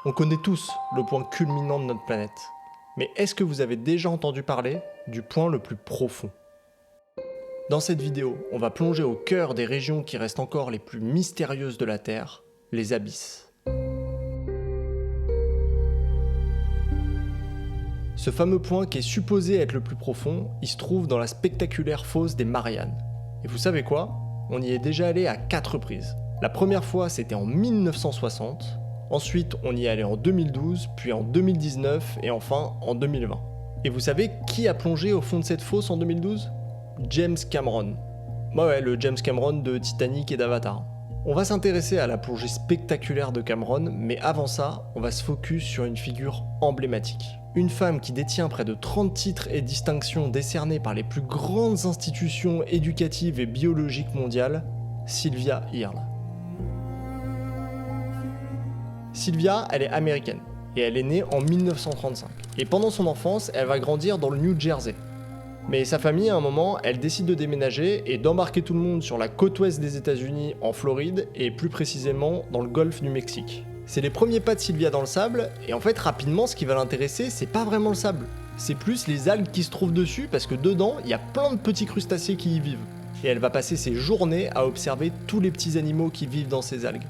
On connaît tous le point culminant de notre planète. Mais est-ce que vous avez déjà entendu parler du point le plus profond ? Dans cette vidéo, on va plonger au cœur des régions qui restent encore les plus mystérieuses de la Terre, les abysses. Ce fameux point qui est supposé être le plus profond, il se trouve dans la spectaculaire fosse des Mariannes. Et vous savez quoi ? On y est déjà allé à 4 reprises. La première fois, c'était en 1960. Ensuite, on y est allé en 2012, puis en 2019 et enfin en 2020. Et vous savez qui a plongé au fond de cette fosse en 2012 ? James Cameron. Ouais, le James Cameron de Titanic et d'Avatar. On va s'intéresser à la plongée spectaculaire de Cameron, mais avant ça, on va se focus sur une figure emblématique. Une femme qui détient près de 30 titres et distinctions décernés par les plus grandes institutions éducatives et biologiques mondiales, Sylvia Earle. Sylvia, elle est américaine, et elle est née en 1935. Et pendant son enfance, elle va grandir dans le New Jersey. Mais sa famille, à un moment, elle décide de déménager et d'embarquer tout le monde sur la côte ouest des États-Unis, en Floride, et plus précisément dans le golfe du Mexique. C'est les premiers pas de Sylvia dans le sable, et en fait, rapidement, ce qui va l'intéresser, c'est pas vraiment le sable. C'est plus les algues qui se trouvent dessus, parce que dedans, il y a plein de petits crustacés qui y vivent. Et elle va passer ses journées à observer tous les petits animaux qui vivent dans ces algues.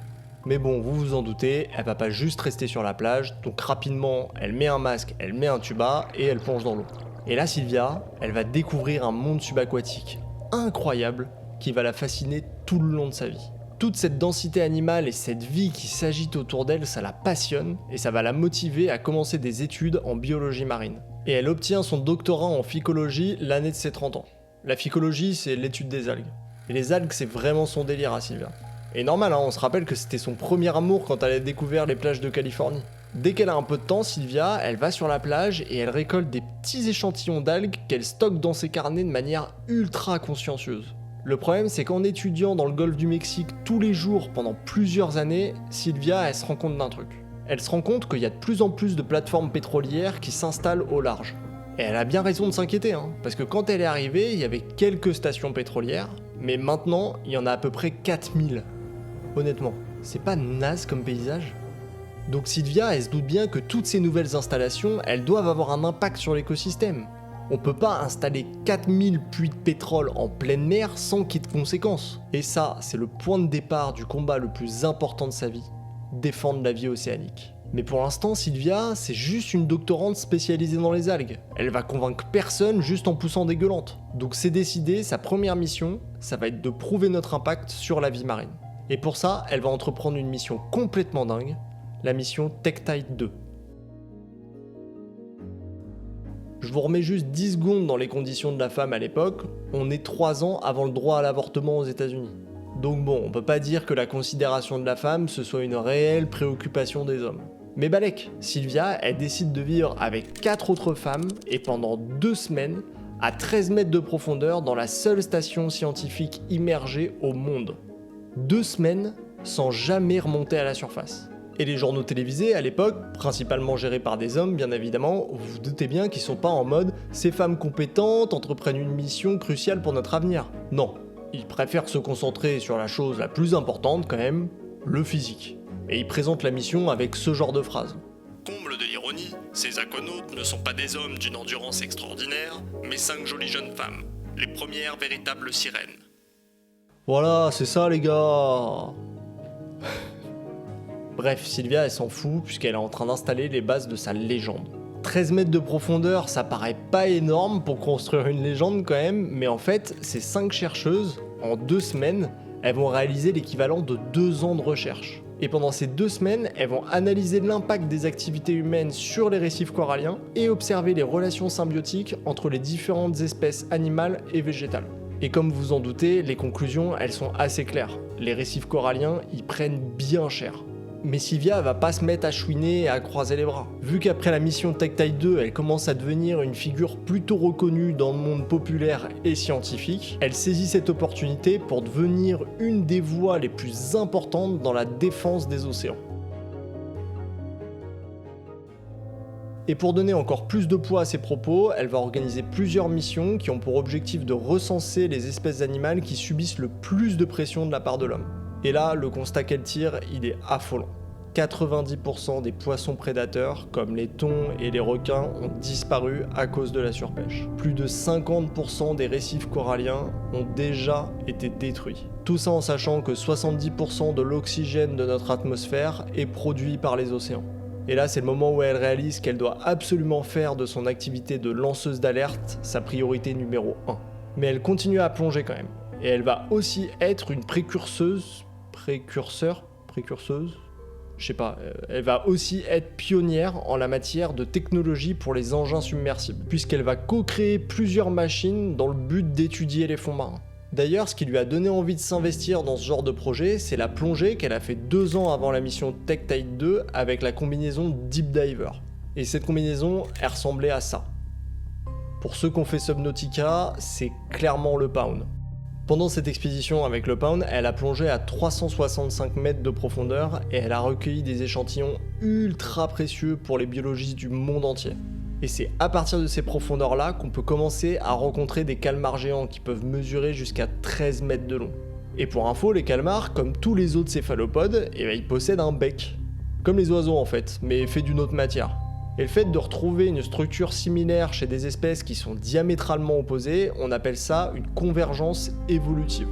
Mais bon, vous vous en doutez, elle va pas juste rester sur la plage, donc rapidement, elle met un masque, elle met un tuba, et elle plonge dans l'eau. Et là, Sylvia, elle va découvrir un monde subaquatique incroyable qui va la fasciner tout le long de sa vie. Toute cette densité animale et cette vie qui s'agite autour d'elle, ça la passionne et ça va la motiver à commencer des études en biologie marine. Et elle obtient son doctorat en phycologie l'année de ses 30 ans. La phycologie, c'est l'étude des algues. Et les algues, c'est vraiment son délire à Sylvia. Et normal, on se rappelle que c'était son premier amour quand elle a découvert les plages de Californie. Dès qu'elle a un peu de temps, Sylvia, elle va sur la plage et elle récolte des petits échantillons d'algues qu'elle stocke dans ses carnets de manière ultra consciencieuse. Le problème, c'est qu'en étudiant dans le golfe du Mexique tous les jours pendant plusieurs années, Sylvia, elle se rend compte d'un truc. Elle se rend compte qu'il y a de plus en plus de plateformes pétrolières qui s'installent au large. Et elle a bien raison de s'inquiéter, parce que quand elle est arrivée, il y avait quelques stations pétrolières, mais maintenant, il y en a à peu près 4000. Honnêtement, c'est pas naze comme paysage ? Donc Sylvia, elle se doute bien que toutes ces nouvelles installations, elles doivent avoir un impact sur l'écosystème. On peut pas installer 4000 puits de pétrole en pleine mer sans qu'il y ait de conséquences. Et ça, c'est le point de départ du combat le plus important de sa vie, défendre la vie océanique. Mais pour l'instant, Sylvia, c'est juste une doctorante spécialisée dans les algues. Elle va convaincre personne juste en poussant des gueulantes. Donc c'est décidé, sa première mission, ça va être de prouver notre impact sur la vie marine. Et pour ça, elle va entreprendre une mission complètement dingue, la mission Tektite 2. Je vous remets juste 10 secondes dans les conditions de la femme à l'époque, on est 3 ans avant le droit à l'avortement aux États-Unis. Donc bon, on peut pas dire que la considération de la femme ce soit une réelle préoccupation des hommes. Mais balèque, Sylvia, elle décide de vivre avec 4 autres femmes et pendant 2 semaines, à 13 mètres de profondeur dans la seule station scientifique immergée au monde. 2 semaines sans jamais remonter à la surface. Et les journaux télévisés à l'époque, principalement gérés par des hommes bien évidemment, vous vous doutez bien qu'ils sont pas en mode « ces femmes compétentes entreprennent une mission cruciale pour notre avenir ». Non, ils préfèrent se concentrer sur la chose la plus importante quand même, le physique. Et ils présentent la mission avec ce genre de phrase. Comble de l'ironie, ces aquanautes ne sont pas des hommes d'une endurance extraordinaire, mais 5 jolies jeunes femmes, les premières véritables sirènes. Voilà, c'est ça les gars. Bref, Sylvia, elle s'en fout puisqu'elle est en train d'installer les bases de sa légende. 13 mètres de profondeur, ça paraît pas énorme pour construire une légende quand même, mais en fait, ces 5 chercheuses, en 2 semaines, elles vont réaliser l'équivalent de 2 ans de recherche. Et pendant ces 2 semaines, elles vont analyser l'impact des activités humaines sur les récifs coralliens et observer les relations symbiotiques entre les différentes espèces animales et végétales. Et comme vous en doutez, les conclusions, elles sont assez claires. Les récifs coralliens, ils prennent bien cher. Mais Sylvia va pas se mettre à chouiner et à croiser les bras. Vu qu'après la mission Tektite 2, elle commence à devenir une figure plutôt reconnue dans le monde populaire et scientifique, elle saisit cette opportunité pour devenir une des voix les plus importantes dans la défense des océans. Et pour donner encore plus de poids à ses propos, elle va organiser plusieurs missions qui ont pour objectif de recenser les espèces animales qui subissent le plus de pression de la part de l'homme. Et là, le constat qu'elle tire, il est affolant. 90% des poissons prédateurs, comme les thons et les requins, ont disparu à cause de la surpêche. Plus de 50% des récifs coralliens ont déjà été détruits. Tout ça en sachant que 70% de l'oxygène de notre atmosphère est produit par les océans. Et là, c'est le moment où elle réalise qu'elle doit absolument faire de son activité de lanceuse d'alerte sa priorité numéro 1. Mais elle continue à plonger quand même. Et elle va aussi être une précurseuse, je sais pas, elle va aussi être pionnière en la matière de technologie pour les engins submersibles, puisqu'elle va co-créer plusieurs machines dans le but d'étudier les fonds marins. D'ailleurs, ce qui lui a donné envie de s'investir dans ce genre de projet, c'est la plongée qu'elle a fait 2 ans avant la mission Tektite 2 avec la combinaison Deep Diver. Et cette combinaison, elle ressemblait à ça. Pour ceux qui ont fait Subnautica, c'est clairement le Pound. Pendant cette expédition avec le Pound, elle a plongé à 365 mètres de profondeur et elle a recueilli des échantillons ultra précieux pour les biologistes du monde entier. Et c'est à partir de ces profondeurs-là qu'on peut commencer à rencontrer des calmars géants qui peuvent mesurer jusqu'à 13 mètres de long. Et pour info, les calmars, comme tous les autres céphalopodes, ils possèdent un bec. Comme les oiseaux en fait, mais fait d'une autre matière. Et le fait de retrouver une structure similaire chez des espèces qui sont diamétralement opposées, on appelle ça une convergence évolutive.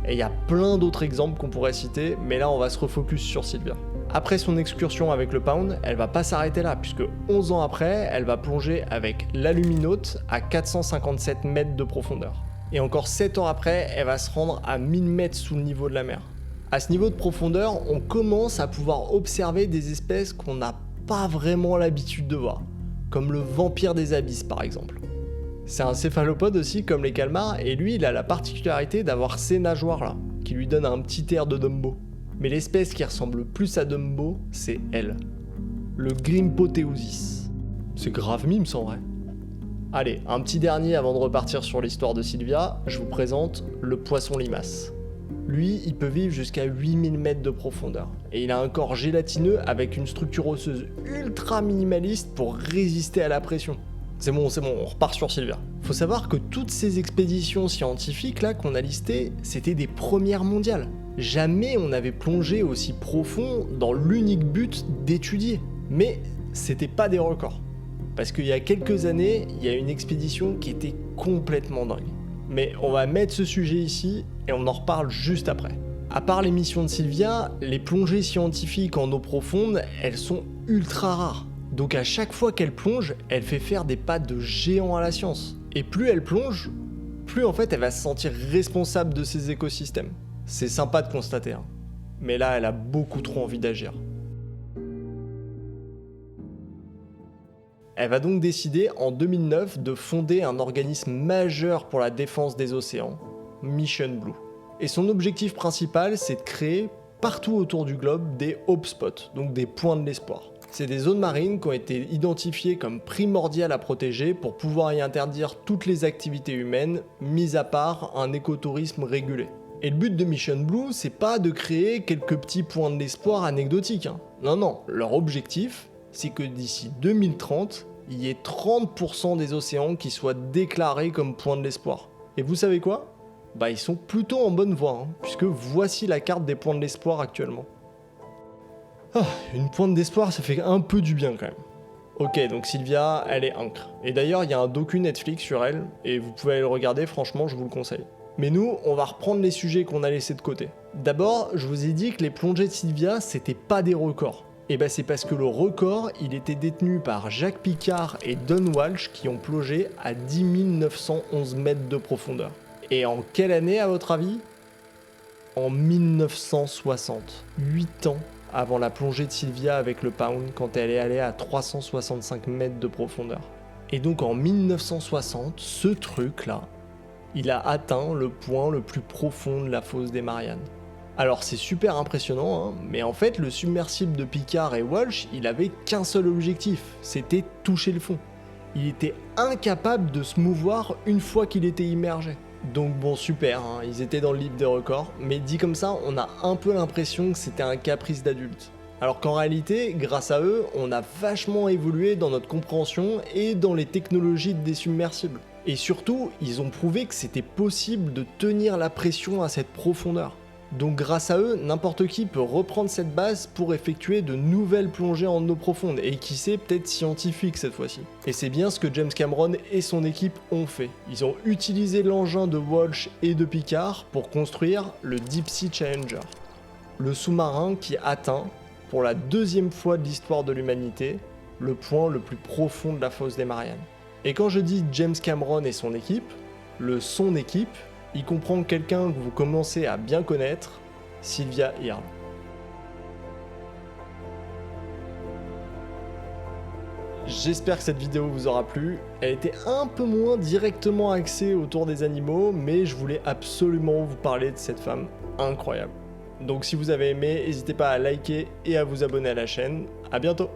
Et il y a plein d'autres exemples qu'on pourrait citer, mais là on va se refocus sur Sylvia. Après son excursion avec le Pound, elle va pas s'arrêter là, puisque 11 ans après, elle va plonger avec l'Aluminote à 457 mètres de profondeur. Et encore 7 ans après, elle va se rendre à 1000 mètres sous le niveau de la mer. À ce niveau de profondeur, on commence à pouvoir observer des espèces qu'on n'a pas vraiment l'habitude de voir, comme le vampire des abysses par exemple. C'est un céphalopode aussi comme les calmars, et lui il a la particularité d'avoir ces nageoires là, qui lui donnent un petit air de Dumbo. Mais l'espèce qui ressemble plus à Dumbo, c'est elle. Le Grimpotheusis. C'est grave mime en vrai. Allez, un petit dernier avant de repartir sur l'histoire de Sylvia, je vous présente le poisson limace. Lui, il peut vivre jusqu'à 8000 mètres de profondeur. Et il a un corps gélatineux avec une structure osseuse ultra minimaliste pour résister à la pression. C'est bon, on repart sur Sylvia. Faut savoir que toutes ces expéditions scientifiques là qu'on a listées, c'était des premières mondiales. Jamais on avait plongé aussi profond dans l'unique but d'étudier. Mais c'était pas des records. Parce qu'il y a quelques années, il y a une expédition qui était complètement dingue. Mais on va mettre ce sujet ici et on en reparle juste après. À part les missions de Sylvia, les plongées scientifiques en eau profonde, elles sont ultra rares. Donc à chaque fois qu'elle plonge, elle fait faire des pas de géant à la science. Et plus elle plonge, plus en fait elle va se sentir responsable de ces écosystèmes. C'est sympa de constater, hein. Mais là elle a beaucoup trop envie d'agir. Elle va donc décider en 2009 de fonder un organisme majeur pour la défense des océans, Mission Blue. Et son objectif principal, c'est de créer partout autour du globe des hope spots, donc des points de l'espoir. C'est des zones marines qui ont été identifiées comme primordiales à protéger pour pouvoir y interdire toutes les activités humaines, mis à part un écotourisme régulé. Et le but de Mission Blue, c'est pas de créer quelques petits points de l'espoir anecdotiques, hein. Non, leur objectif, c'est que d'ici 2030, il y ait 30% des océans qui soient déclarés comme points de l'espoir. Et vous savez quoi ? Ils sont plutôt en bonne voie, hein, puisque voici la carte des points de l'espoir actuellement. Une pointe d'espoir, ça fait un peu du bien quand même. Ok, donc Sylvia, elle est incre. Et d'ailleurs, il y a un docu Netflix sur elle, et vous pouvez aller le regarder, franchement, je vous le conseille. Mais nous, on va reprendre les sujets qu'on a laissés de côté. D'abord, je vous ai dit que les plongées de Sylvia, c'était pas des records. Et c'est parce que le record, il était détenu par Jacques Picard et Don Walsh qui ont plongé à 10 911 mètres de profondeur. Et en quelle année à votre avis ? En 1960, 8 ans avant la plongée de Sylvia avec le Pound quand elle est allée à 365 mètres de profondeur. Et donc en 1960, ce truc-là, il a atteint le point le plus profond de la fosse des Mariannes. Alors c'est super impressionnant, hein, mais en fait le submersible de Picard et Walsh, il avait qu'un seul objectif, c'était toucher le fond. Il était incapable de se mouvoir une fois qu'il était immergé. Donc bon, super, hein, ils étaient dans le livre des records, mais dit comme ça, on a un peu l'impression que c'était un caprice d'adulte. Alors qu'en réalité, grâce à eux, on a vachement évolué dans notre compréhension et dans les technologies des submersibles. Et surtout, ils ont prouvé que c'était possible de tenir la pression à cette profondeur. Donc grâce à eux, n'importe qui peut reprendre cette base pour effectuer de nouvelles plongées en eau profonde, et qui sait, peut-être scientifiques cette fois-ci. Et c'est bien ce que James Cameron et son équipe ont fait. Ils ont utilisé l'engin de Walsh et de Picard pour construire le Deep Sea Challenger. Le sous-marin qui atteint, pour la deuxième fois de l'histoire de l'humanité, le point le plus profond de la fosse des Mariannes. Et quand je dis James Cameron et son équipe, son équipe, il comprend quelqu'un que vous commencez à bien connaître, Sylvia Earle. J'espère que cette vidéo vous aura plu. Elle était un peu moins directement axée autour des animaux, mais je voulais absolument vous parler de cette femme incroyable. Donc si vous avez aimé, n'hésitez pas à liker et à vous abonner à la chaîne. À bientôt!